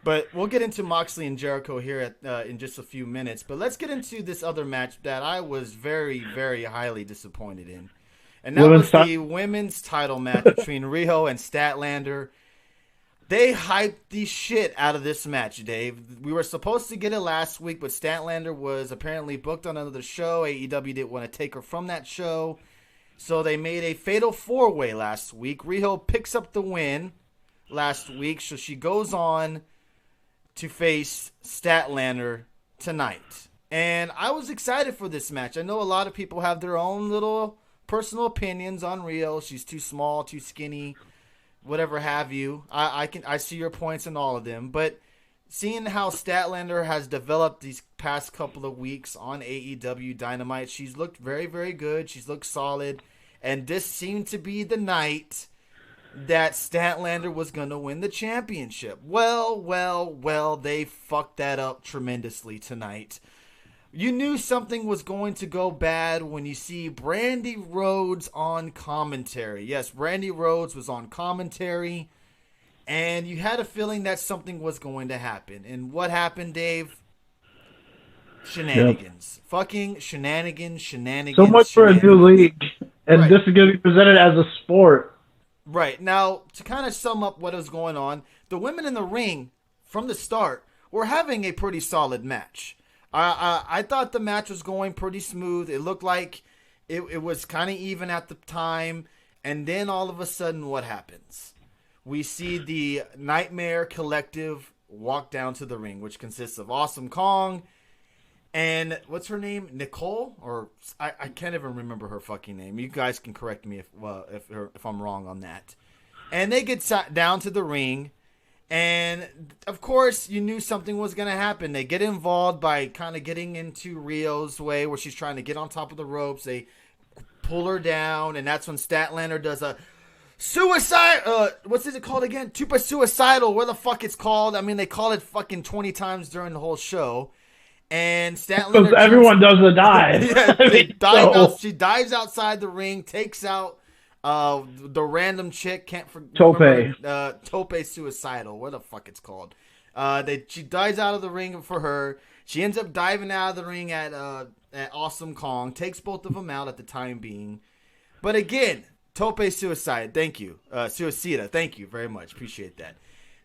But we'll get into Moxley and Jericho here in just a few minutes. But let's get into this other match that I was very, very highly disappointed in. And that was the women's title match between Riho and Statlander. They hyped the shit out of this match, Dave. We were supposed to get it last week, but Statlander was apparently booked on another show. AEW didn't want to take her from that show. So they made a fatal four-way last week. Riho picks up the win last week, so she goes on to face Statlander tonight. And I was excited for this match. I know a lot of people have their own little personal opinions on Riho. She's too small, too skinny, whatever have you. I see your points in all of them, but seeing how Statlander has developed these past couple of weeks on AEW Dynamite, she's looked very, very good. She's looked solid, and this seemed to be the night that Statlander was going to win the championship. Well, they fucked that up tremendously tonight. You knew something was going to go bad when you see Brandy Rhodes on commentary. Yes, Brandy Rhodes was on commentary, and you had a feeling that something was going to happen. And what happened, Dave? Shenanigans. Yep. Fucking shenanigans. So much for a new league, and This is going to be presented as a sport. Right. Now, to kind of sum up what was going on, the women in the ring, from the start, were having a pretty solid match. I thought the match was going pretty smooth. It looked like it was kind of even at the time. And then all of a sudden, what happens? We see the Nightmare Collective walk down to the ring, which consists of Awesome Kong and what's her name? Nicole? Or I can't even remember her fucking name. You guys can correct me if I'm wrong on that. And they get down to the ring. And, of course, you knew something was going to happen. They get involved by kind of getting into Rio's way where she's trying to get on top of the ropes. They pull her down, and that's when Statlander does a suicide... what's it called again? Super Suicidal. Where the fuck it's called? I mean, they call it fucking 20 times during the whole show. And Statlander... Because everyone does the dive. Yeah, she dives outside the ring, takes out... the random chick Tope Suicidal, what the fuck it's called. She dives out of the ring for her. She ends up diving out of the ring at Awesome Kong, takes both of them out at the time being. But again, Tope Suicide, thank you. Suicida, thank you very much. Appreciate that.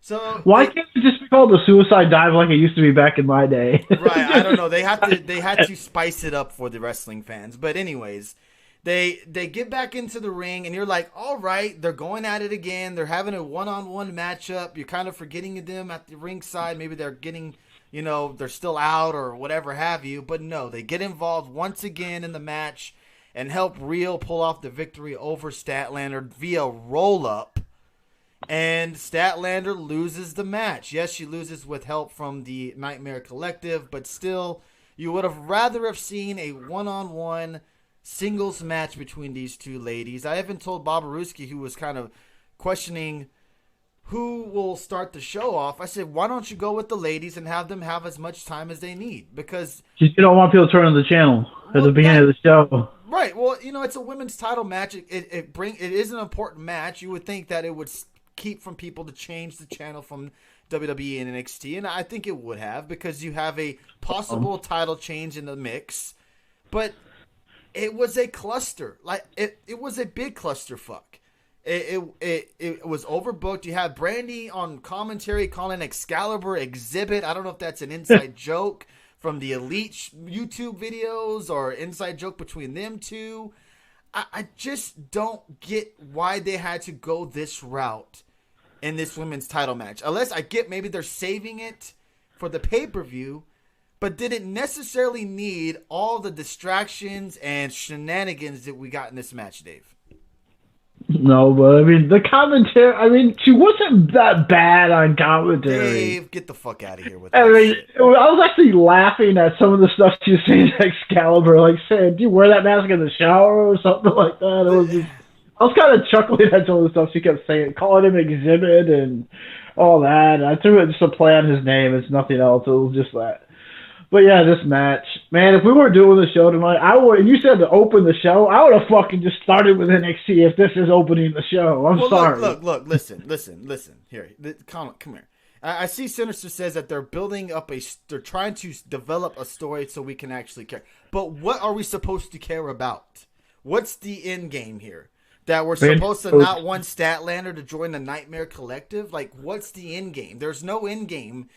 So why can't it just be called the suicide dive like it used to be back in my day? Right, I don't know. They had to spice it up for the wrestling fans. But anyways, They get back into the ring, and you're like, all right, they're going at it again. They're having a one-on-one matchup. You're kind of forgetting them at the ringside. Maybe they're getting, they're still out or whatever have you. But no, they get involved once again in the match and help Riho pull off the victory over Statlander via roll-up. And Statlander loses the match. Yes, she loses with help from the Nightmare Collective, but still, you would have rather have seen a one-on-one singles match between these two ladies. I even told Bob Aruski, who was kind of questioning who will start the show off. I said, why don't you go with the ladies and have them have as much time as they need? Because you don't want people to turn on the channel at the beginning of the show. Right. Well, it's a women's title match. It is an important match. You would think that it would keep from people to change the channel from WWE and NXT, and I think it would have, because you have a possible title change in the mix. But it was a cluster. Like it was a big clusterfuck. It was overbooked. You have Brandy on commentary calling Excalibur Exhibit. I don't know if that's an inside joke from the Elite YouTube videos or inside joke between them two. I just don't get why they had to go this route in this women's title match. Unless I get maybe they're saving it for the pay-per-view. But did it necessarily need all the distractions and shenanigans that we got in this match, Dave? No, but the commentary, she wasn't that bad on commentary. Dave, get the fuck out of here with that shit. I was actually laughing at some of the stuff she was saying to Excalibur, like saying, do you wear that mask in the shower or something like that? I was kind of chuckling at some of the stuff she kept saying, calling him Exhibit and all that. And I threw it just a play on his name. It's nothing else. It was just that. But yeah, this match, man, if we weren't doing the show tonight, you said to open the show, I would have fucking just started with NXT if this is opening the show. I'm sorry. Look, listen. Here, come here. I see Sinister says that they're building up they're trying to develop a story so we can actually care. But what are we supposed to care about? What's the end game here? That we're supposed to not want Statlander to join the Nightmare Collective? Like, what's the end game? There's no end game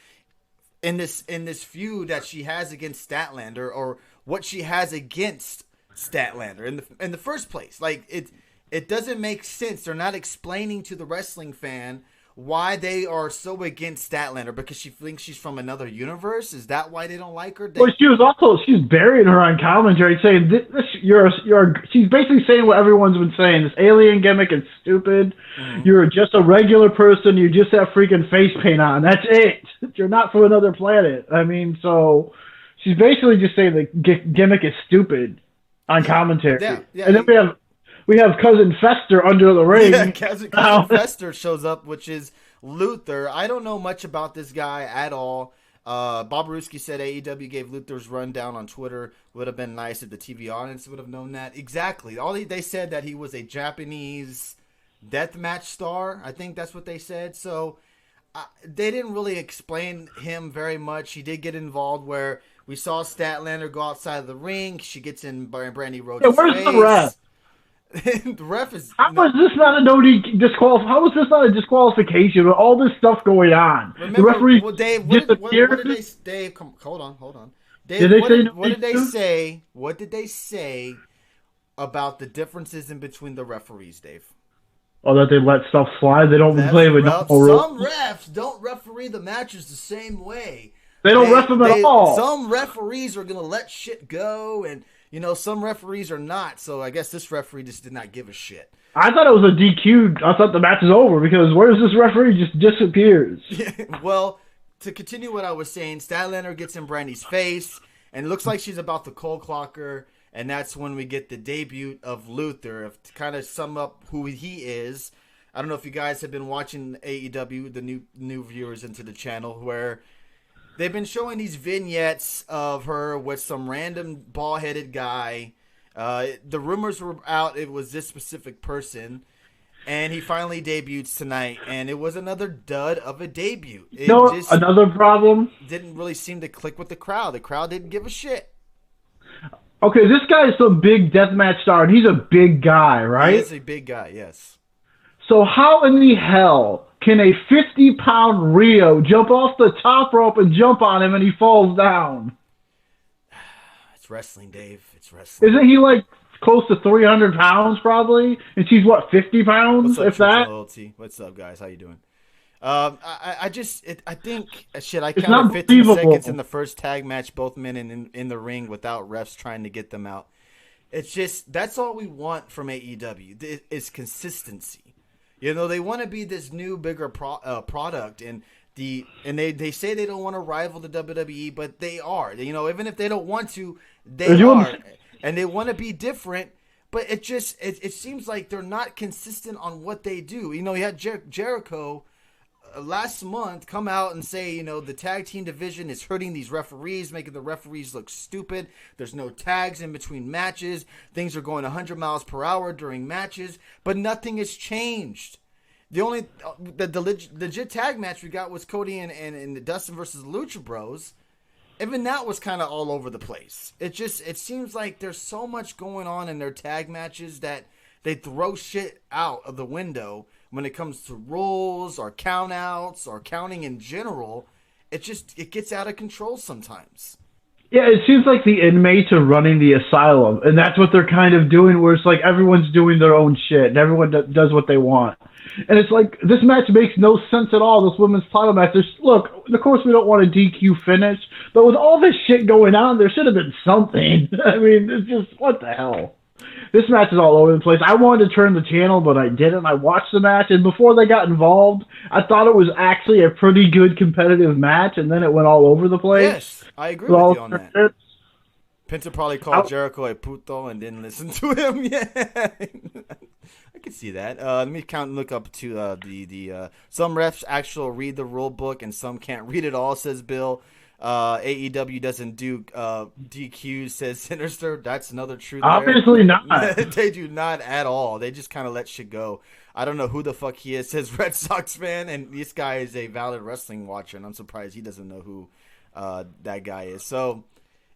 in this feud that she has against Statlander, or what she has against Statlander in the first place. Like, it doesn't make sense. They're not explaining to the wrestling fan why they are so against Statlander, because she thinks she's from another universe. Is that why they don't like her? Well, she's burying her on commentary, saying she's basically saying what everyone's been saying. This alien gimmick is stupid. Mm-hmm. You're just a regular person. You just have freaking face paint on. That's it. You're not from another planet. I mean, so she's basically just saying the gimmick is stupid on commentary. Yeah, and then we have Cousin Fester under the ring. Yeah, Cousin Fester shows up, which is Luther. I don't know much about this guy at all. Bob Ruski said AEW gave Luther's rundown on Twitter. Would have been nice if the TV audience would have known that. Exactly. They said that he was a Japanese deathmatch star. I think that's what they said. So they didn't really explain him very much. He did get involved where we saw Statlander go outside of the ring. She gets in Brandy Rhodes' face. Where's the ref? The ref is. How is this not How is this not a disqualification with all this stuff going on? Remember, the referee Dave, what did they? Dave, hold on. Dave, what did they say about the differences in between the referees, Dave? Oh, that they let stuff slide. They don't play with no rules. Some refs don't referee the matches the same way. They don't ref them at all. Some referees are gonna let shit go, and some referees are not. So I guess this referee just did not give a shit. I thought it was a DQ. I thought the match is over because where's this referee just disappears? Well, to continue what I was saying, Statlander gets in Brandy's face, and it looks like she's about to cold clock her, and that's when we get the debut of Luther. To kind of sum up who he is, I don't know if you guys have been watching AEW, the new viewers into the channel, where they've been showing these vignettes of her with some random bald-headed guy. The rumors were out it was this specific person, and he finally debuts tonight, and it was another dud of a debut. Another problem? Didn't really seem to click with the crowd. The crowd didn't give a shit. Okay, this guy is some big deathmatch star, and he's a big guy, right? He is a big guy, yes. So how in the hell can a 50-pound Rijo jump off the top rope and jump on him and he falls down? It's wrestling, Dave. It's wrestling. Isn't he like close to 300 pounds probably? And she's what, 50 pounds? What's up, if that? Loyalty? What's up, guys? How you doing? I counted not 15 believable. seconds in the first tag match, both men in the ring without refs trying to get them out. It's just, that's all we want from AEW is consistency. They want to be this new, bigger product, and they say they don't want to rival the WWE, but they are. Even if they don't want to, they are, and they want to be different. But it seems like they're not consistent on what they do. You had Jericho last month come out and say, the tag team division is hurting these referees, making the referees look stupid. There's no tags in between matches. Things are going 100 miles per hour during matches, but nothing has changed. The only legit tag match we got was Cody and Dustin versus the Lucha Bros. Even that was kind of all over the place. It seems like there's so much going on in their tag matches that they throw shit out of the window when it comes to rules or countouts or counting in general. It gets out of control sometimes. Yeah, it seems like the inmates are running the asylum, and that's what they're kind of doing, where it's like everyone's doing their own shit, and everyone does what they want. And it's like, this match makes no sense at all, this women's title match. Look, of course we don't want a DQ finish, but with all this shit going on, there should have been something. I mean, it's just, what the hell? This match is all over the place. I wanted to turn the channel, but I didn't. I watched the match, and before they got involved, I thought it was actually a pretty good competitive match, and then it went all over the place. Yes, I agree with you on that. Penta probably called Jericho a puto and didn't listen to him. Yeah, I can see that. Let me look up to the some refs actually read the rule book and some can't read it all, says Bill. AEW doesn't do DQs, says Sinister. That's another truth. Obviously not. They do not at all. They just kind of let shit go. I don't know who the fuck he is. Says Red Sox fan, and this guy is a valid wrestling watcher, and I'm surprised he doesn't know who that guy is. So,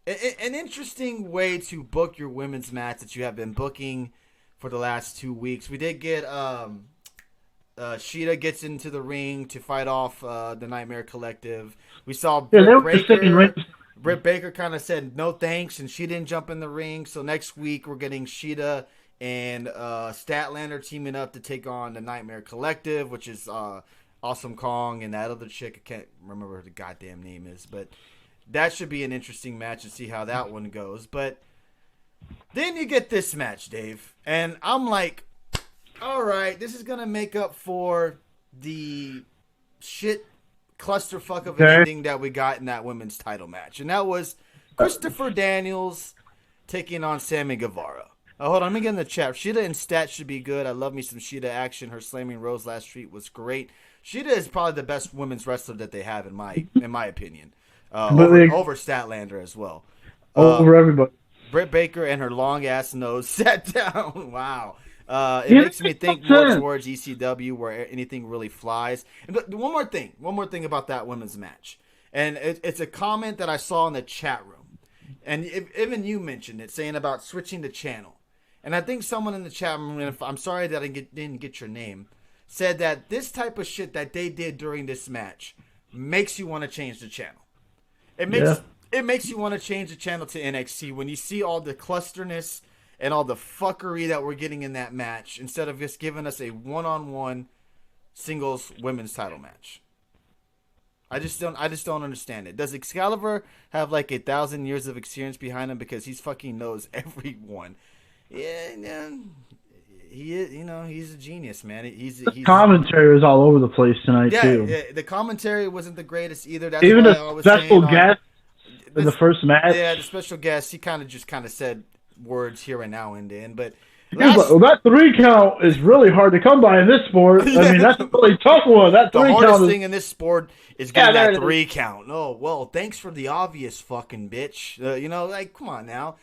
an interesting way to book your women's match that you have been booking for the last 2 weeks. We did get Shida gets into the ring to fight off the Nightmare Collective. We saw Britt Baker kind of said no thanks, and she didn't jump in the ring. So next week we're getting Shida and Statlander teaming up to take on the Nightmare Collective, which is Awesome Kong and that other chick. I can't remember what the goddamn name is, but that should be an interesting match to see how that one goes. But then you get this match, Dave, and I'm like, all right, this is going to make up for the shit clusterfuck of an ending that we got in that women's title match. And that was Christopher Daniels taking on Sammy Guevara. Oh, hold on, let me get in the chat. Shida and Stat should be good. I love me some Shida action. Her slamming Rose last street was great. Shida is probably the best women's wrestler that they have, in my opinion. Over Statlander as well. Over everybody. Britt Baker and her long-ass nose sat down. Wow. It makes me think more towards ECW where anything really flies. And one more thing about that women's match. And it's a comment that I saw in the chat room. And even you mentioned it, saying about switching the channel. And I think someone in the chat room, and I'm sorry that I didn't get your name, said that this type of shit that they did during this match makes you want to change the channel. It makes you want to change the channel to NXT when you see all the clusterness and all the fuckery that we're getting in that match instead of just giving us a one-on-one singles women's title match. I just don't understand it. Does Excalibur have like 1,000 years of experience behind him because he's fucking knows everyone? Yeah, he is. You know, he's a genius, man. He's commentary was all over the place tonight too. Yeah, the commentary wasn't the greatest either. That's even a special guest in the first match. Yeah, the special guest. He kind of said words here and now and then, but that 3 count is really hard to come by in this sport. I mean, that's a really tough one. That 3 count. The hardest thing in this sport is getting that 3 count. Oh, well, thanks for the obvious, fucking bitch. Come on now.